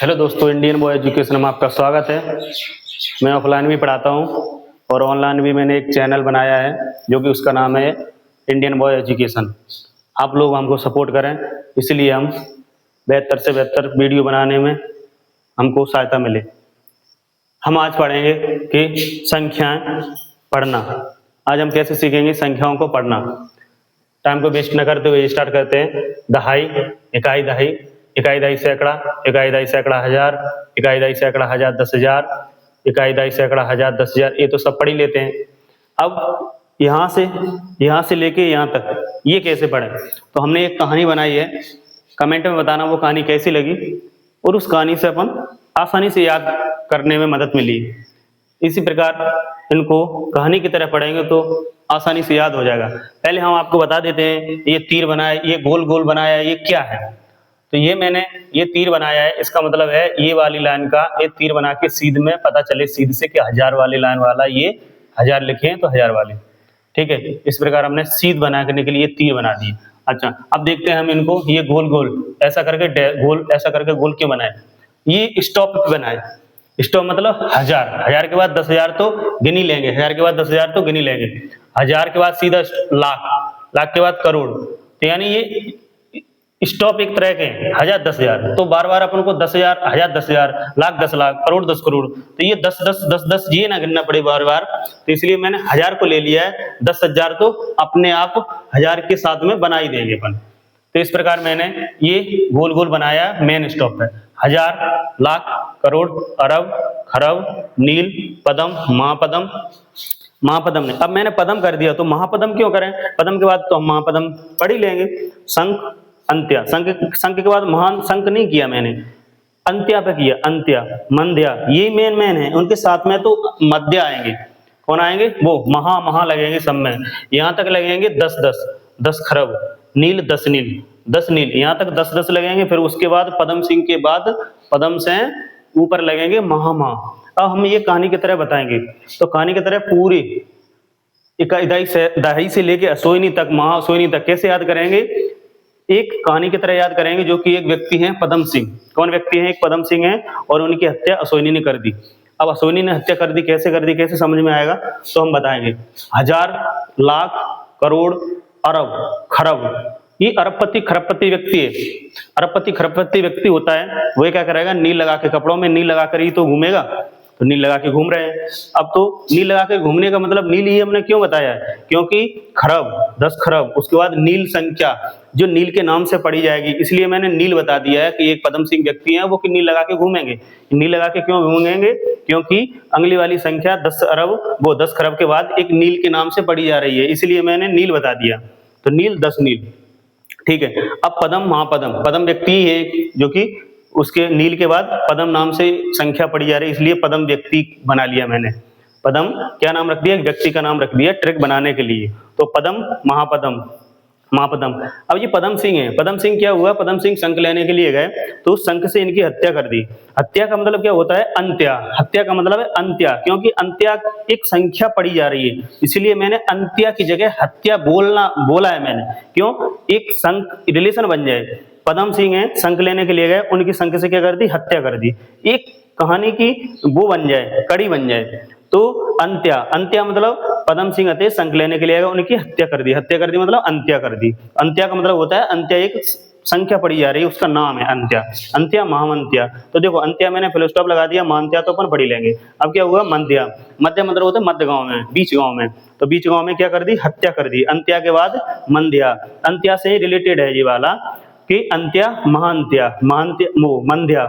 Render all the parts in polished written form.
Hello दोस्तों, Indian boy education में आपका स्वागत है। मैं ऑफलाइन भी पढ़ाता हूँ और ऑनलाइन भी मैंने एक चैनल बनाया है जो कि उसका नाम है इंडियन बॉय एजुकेशन। आप लोग हमको सपोर्ट करें, इसलिए हम बेहतर से बेहतर वीडियो बनाने में हमको सहायता मिले। हम आज पढ़ेंगे कि संख्याएं पढ़ना। आज हम कैसे सीखेंगे संख्याओं को पढ़ना। टाइम को वेस्ट न करते हुए स्टार्ट करते हैं। दहाई, इकाई दहाई, इकाई दहाई सैकड़ा, इकाई दहाई सैकड़ा हजार, इकाई दहाई सैकड़ा हजार 10,000, इकाई दहाई सैकड़ा हजार 10,000। ये तो सब पढ़ ही लेते हैं। अब यहाँ से लेके यहाँ तक ये कैसे पढ़े, तो हमने एक कहानी बनाई है। कमेंट में बताना वो कहानी कैसी लगी और उस कहानी से अपन आसानी से याद करने में मदद मिली। इसी प्रकार इनको कहानी की तरह पढ़ेंगे तो आसानी से याद हो जाएगा। पहले हम आपको बता देते हैं, ये तीर बनाया, ये गोल गोल बनाया, ये क्या है। तो मैंने ये तीर बनाया है, इसका मतलब है ये वाली लाइन का ये तीर बना के सीध में पता चले सीध से कि हजार वाली लाइन वाला ये हजार लिखे हैं तो हजार वाले, ठीक है। इस प्रकार हमने सीध बनाने के लिए तीर बना दिए। अच्छा, अब देखते हैं हम इनको। ये गोल गोल ऐसा करके गोल क्यों बनाए। ये स्टॉप बनाए। स्टॉप मतलब हजार के बाद 10,000 तो गिन ही लेंगे, हजार के बाद 10,000 तो गिन ही लेंगे, हजार के बाद सीधा लाख, लाख के बाद करोड़। तो यानी ये स्टॉप एक तरह के हजार 10,000, तो बार बार अपन को 10,000, हजार 10,000, लाख 10 लाख, करोड़ 10 करोड़, तो ये 10 10 10 10 ये ना गिनना पड़े बार बार। तो इसलिए मैंने हजार को ले लिया है, 10,000 तो अपने आप हजार के साथ में बना ही देंगे अपन। तो इस प्रकार मैंने ये गोल गोल बनाया, मेन स्टॉप है। हजार, लाख, करोड़, अरब, खरब, नील, पदम, महापदम, महापदम ने अब मैंने पदम कर दिया, तो महापदम क्यों करें। पदम के बाद तो हम महापदम पढ़ ही लेंगे। संख, अंत्या, संख के बाद महान संख नहीं किया मैंने, अंत्या पे किया। अंत्या, मंध्या, ये मेन है। उनके साथ में तो मध्य आएंगे। कौन आएंगे, वो महा लगेंगे सब में। यहाँ तक लगेंगे 10 10, 10 खरब, नील 10 नील, 10 नील, यहाँ तक 10 10 लगेंगे। फिर उसके बाद पदम सिंह के बाद पदम से ऊपर लगेंगे महा। अब हम ये कहानी की तरह बताएंगे, तो कहानी की तरह पूरी दहाई से लेके असोइनी तक, महा असोइनी तक कैसे याद करेंगे। एक कहानी की तरह याद करेंगे, जो कि एक व्यक्ति है पदम सिंह। कौन व्यक्ति है, एक पदम सिंह है, और उनकी हत्या असोइनी ने कर दी। अब असोइनी ने हत्या कर दी, कैसे कर दी, कैसे समझ में आएगा, तो हम बताएंगे। हजार, लाख, करोड़, अरब, खरब, ये अरबपति खरबपति व्यक्ति है। अरबपति खरबपति व्यक्ति होता है, वो क्या करेगा, नील लगा के, कपड़ों में नील लगा कर ही तो घूमेगा। तो नील लगा के घूम रहे हैं। अब तो नील लगा के घूमने का मतलब, नील ही हमने क्यों बताया है, क्योंकि खरब 10 खरब, उसके बाद नील संख्या जो नील के नाम से पढ़ी जाएगी, इसलिए मैंने नील बता दिया है कि एक पदम सिंह व्यक्ति है, वो कि नील लगा के घूमेंगे। नील लगा के क्यों घूमेंगे, क्योंकि अगली वाली संख्या 10 अरब, वो 10 खरब के बाद एक नील के नाम से पढ़ी जा रही है, इसलिए मैंने नील बता दिया। तो नील 10 नील, ठीक है। अब पदम, महापदम, पदम व्यक्ति है जो कि उसके नील के बाद पदम नाम से संख्या पढ़ी जा रही है, इसलिए पदम व्यक्ति बना लिया मैंने। पदम क्या नाम रख दिया, व्यक्ति का नाम रख दिया ट्रिक बनाने के लिए। तो पदम, महापदम, महापदम। अब ये पदम सिंह है। पदम सिंह क्या हुआ, पदम सिंह शंख लेने के लिए गए, तो उस शंख से इनकी हत्या कर दी। हत्या का मतलब क्या होता है, अंत्या। हत्या का मतलब है अंत्या, क्योंकि अंत्या एक संख्या पढ़ी जा रही है, इसलिए मैंने अंत्या की जगह हत्या बोला है मैंने। क्यों, एक शंख रिलेशन बन जाए। पदम सिंह है, शंख लेने के लिए गए, उनकी शंख से क्या कर दी, हत्या कर दी। एक कहानी की वो बन जाए, कड़ी बन जाए। तो अंत्या, अंत्या मतलब पदम सिंह थे, शंख लेने के लिए गए, उनकी हत्या कर दी। हत्या कर दी मतलब अंत्या कर दी। अंत्या का मतलब होता है, अंत्या एक संख्या पढ़ी जा रही है, उसका नाम है अंत्या। अंत्या, महामंत्या। तो देखो, अंत्या मैंने फुल स्टॉप लगा दिया, महांत्या तो अपन पढ़ी लेंगे। अब क्या हुआ, मध्या। मध्या मतलब होता है मध्य गांव में, बीच गांव में। तो बीच गांव में क्या कर दी, हत्या कर दी। अंत्या के बाद मंध्या। अंत्या से ही रिलेटेड है ये वाला कि अंत्या, महांत्या, मंध्या।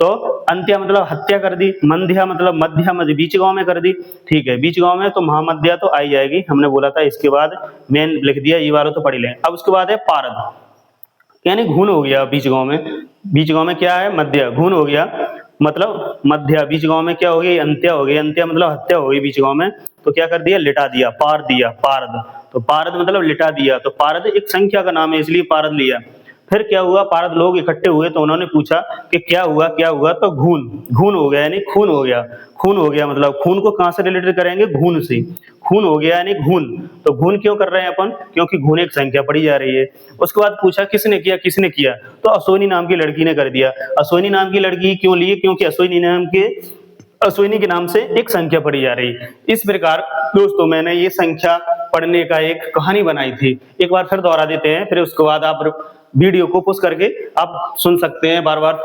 तो अंत्या मतलब हत्या कर दी, मंध्या मतलब मध्या, बीच गांव में कर दी, ठीक है। बीच गांव में तो महामध्या तो आई जाएगी, हमने बोला था। इसके बाद मेन लिख दिया, ये वाला तो पढ़ लें। अब उसके बाद है पारद, यानी घून हो गया बीच गांव में। बीच गांव में क्या है, मध्या, घून हो गया मतलब मध्या। बीच गांव में क्या हो गई, अंत्या हो गई। अंत्या मतलब हत्या हो गई बीच गांव में, तो क्या कर दिया, लिटा दिया, पार दिया, पारद। तो पारद मतलब लिटा दिया। तो पारद एक संख्या का नाम है, इसलिए पारद लिया। फिर क्या हुआ, पारद लोग इकट्ठे हुए तो उन्होंने पूछा कि क्या हुआ क्या हुआ, तो घून हो गया यानी खून हो गया। खून हो गया मतलब खून को कहां से रिलेटेड करेंगे, घून से। खून हो गया यानी घून, तो घून क्यों कर रहे हैं अपन, क्योंकि घून एक संख्या पढ़ी जा रही है। उसके बाद पूछा किसने किया, तो अश्विनी नाम की लड़की ने कर दिया। अश्विनी नाम की लड़की क्यों ली, क्योंकि अश्विनी के नाम से एक संख्या पढ़ी जा रही है। इस प्रकार दोस्तों मैंने ये संख्या पढ़ने का एक कहानी बनाई थी, एक बार फिर दोहरा देते हैं, फिर उसके बाद आप वीडियो को पुश करके आप सुन सकते हैं, बार बार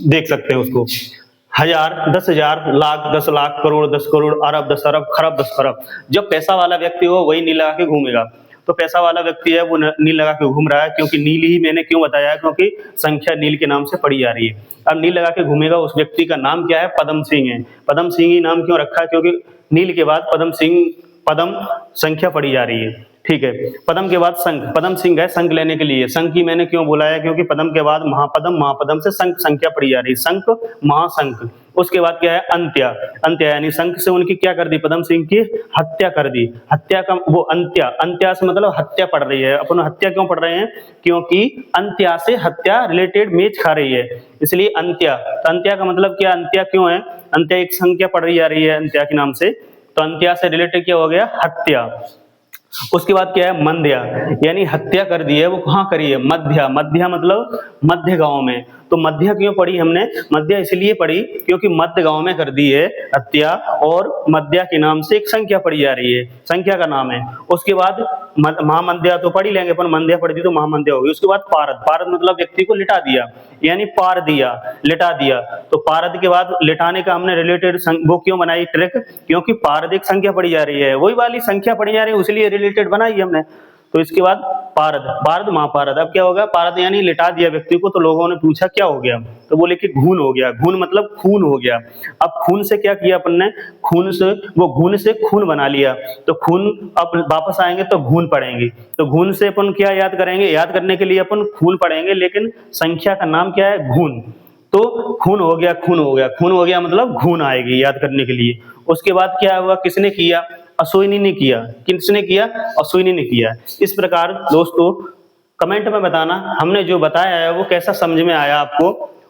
देख सकते हैं उसको। 1000, 10,000, लाख, 10 लाख, करोड़, 10 करोड़, अरब, 10 अरब, खरब, 10 खरब। जब पैसा वाला व्यक्ति हो वही नील लगा के घूमेगा। तो पैसा वाला व्यक्ति है वो नील लगा के घूम रहा है, क्योंकि नील ही मैंने क्यों बताया, क्योंकि संख्या नील के नाम से पढ़ी जा रही है। अब नील लगा के घूमेगा, उस व्यक्ति का नाम क्या है, पदम सिंह है। पदम सिंह ही नाम क्यों रखा है, क्योंकि नील के बाद पदम संख्या पढ़ी जा रही है। ठीक है, पदम के बाद संख, पदम सिंह है संख लेने के लिए। संख की मैंने क्यों बोला है, क्योंकि पदम के बाद महापदम, महापदम से संख संख्या पढ़ी जा रही है, संख महासंख। उसके बाद क्या है, अंत्या। अंत्या यानी संख से उनकी क्या कर दी, पदम सिंह की हत्या कर दी। हत्या का वो अंत्या, अंत्या से मतलब हत्या पढ़ रही है। अपन हत्या क्यों पढ़ रहे हैं, क्योंकि अंत्या से हत्या रिलेटेड मेच खा रही है, इसलिए अंत्या। तो अंत्या का मतलब क्या, अंत्या क्यों है, अंत्या एक संख्या पढ़ी जा रही है अंत्या के नाम से, तो अंत्या से रिलेटेड क्या हो गया, हत्या। उसके बाद क्या है, मंद्या, यानी हत्या कर दी है, वो कहाँ करी है, मध्या। मध्या मतलब मध्य गांव में। तो मध्या क्यों पढ़ी हमने, मध्या इसलिए पढ़ी क्योंकि मध्य गांव में कर दी है हत्या, और मध्या के नाम से एक संख्या पढ़ी जा रही है, संख्या का नाम है। उसके बाद महामंद्या तो पढ़ ही लेंगे अपन, मंद्या पढ़ी थी तो महामंद्या होगी। उसके बाद पारद, पारद मतलब व्यक्ति को लिटा दिया, यानी पार दिया, लिटा दिया। तो पारद के बाद लिटाने का हमने रिलेटेड वो क्यों बनाई ट्रिक, क्योंकि पारद एक संख्या पढ़ी जा रही है, वही वाली संख्या पढ़ी जा रही है, इसलिए रिलेटेड बनाई हमने। तो इसके बाद पारद, पारद महापारद। अब क्या होगा, पारद यानी लिटा दिया व्यक्ति को, तो लोगों ने पूछा क्या हो गया, तो बोले कि घून हो गया। घून मतलब खून हो गया। अब खून से क्या किया अपन ने, खून से वो घून से खून बना लिया, तो खून अब वापस आएंगे तो घून पढ़ेंगे। तो घून से अपन क्या याद करेंगे, याद करने के लिए अपन खून पढ़ेंगे, लेकिन संख्या का नाम क्या है, घून। तो खून हो गया, खून हो गया, खून हो गया मतलब घून आएगी याद करने के लिए। उसके बाद क्या हुआ, किसने किया, अश्विनी ने किया। किसने किया, अश्विनी ने किया। इस प्रकार दोस्तों कमेंट में बताना हमने जो बताया है वो कैसा समझ में आया आपको,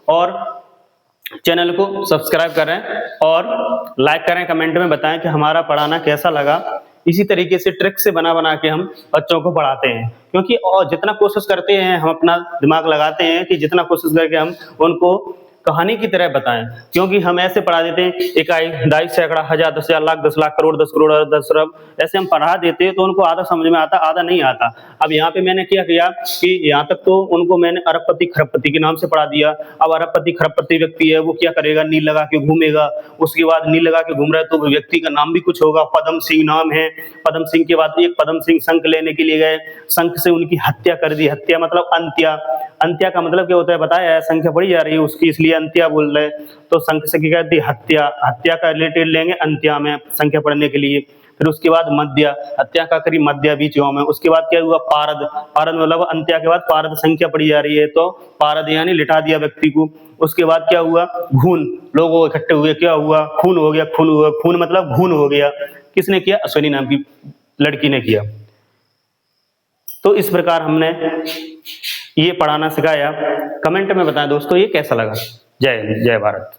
और चैनल को सब्सक्राइब करें और लाइक करें, कमेंट में बताएं कि हमारा पढ़ाना कैसा लगा। इसी तरीके से ट्रिक से बना के हम बच्चों को पढ़ाते हैं, क्योंकि और जितना कोशिश करते हैं हम, अपना दिमाग लगाते हैं कि जितना कोशिश करके हम उनको कहानी की तरह बताएं, क्योंकि हम ऐसे पढ़ा देते हैं इकाई, दाई, सैकड़ा, 1000, 10,000, लाख, 10 लाख, करोड़, 10 करोड़, 10 अरब, ऐसे हम पढ़ा देते हैं तो उनको आधा समझ में आता, आधा नहीं आता। अब यहाँ पे मैंने क्या किया कि यहाँ तक तो उनको मैंने अरबपति खरबपति के नाम से पढ़ा दिया। अब अरबपति खरबपति व्यक्ति है वो क्या करेगा, नील लगा के घूमेगा। उसके बाद नील लगा के घूम रहा है तो व्यक्ति का नाम भी कुछ होगा, पदम सिंह नाम है। पदम सिंह के बाद एक पदम सिंह शंख लेने के लिए गए, शंख से उनकी हत्या कर दी। हत्या मतलब अंत्या। अंत्या का मतलब क्या होता है बताया है, संख्या पढ़ी जा रही है उसकी, इसलिए अंत्या बोल रहे। तो संख्या से क्या कहती है, हत्या। हत्या का रिलेटेड लेंगे अंत्या में संख्या पढ़ने के लिए। फिर उसके बाद मध्या, हत्या का करी मध्या बीच गांव में। उसके बाद क्या हुआ, पारद। पारद मतलब अंत्या के बाद पारद संख्या पढ़ी जा रही है, तो पारद यानी लिटा दिया व्यक्ति को। उसके बाद क्या हुआ, घून, लोग इकट्ठे हुए, क्या हुआ, खून हो गया, खून हुआ। खून मतलब घून हो गया। किसने किया, अश्विनी नाम की लड़की ने किया। तो इस प्रकार हमने ये पढ़ाना सिखाया। कमेंट में बताएं दोस्तों ये कैसा लगा। जय हिंद, जय भारत।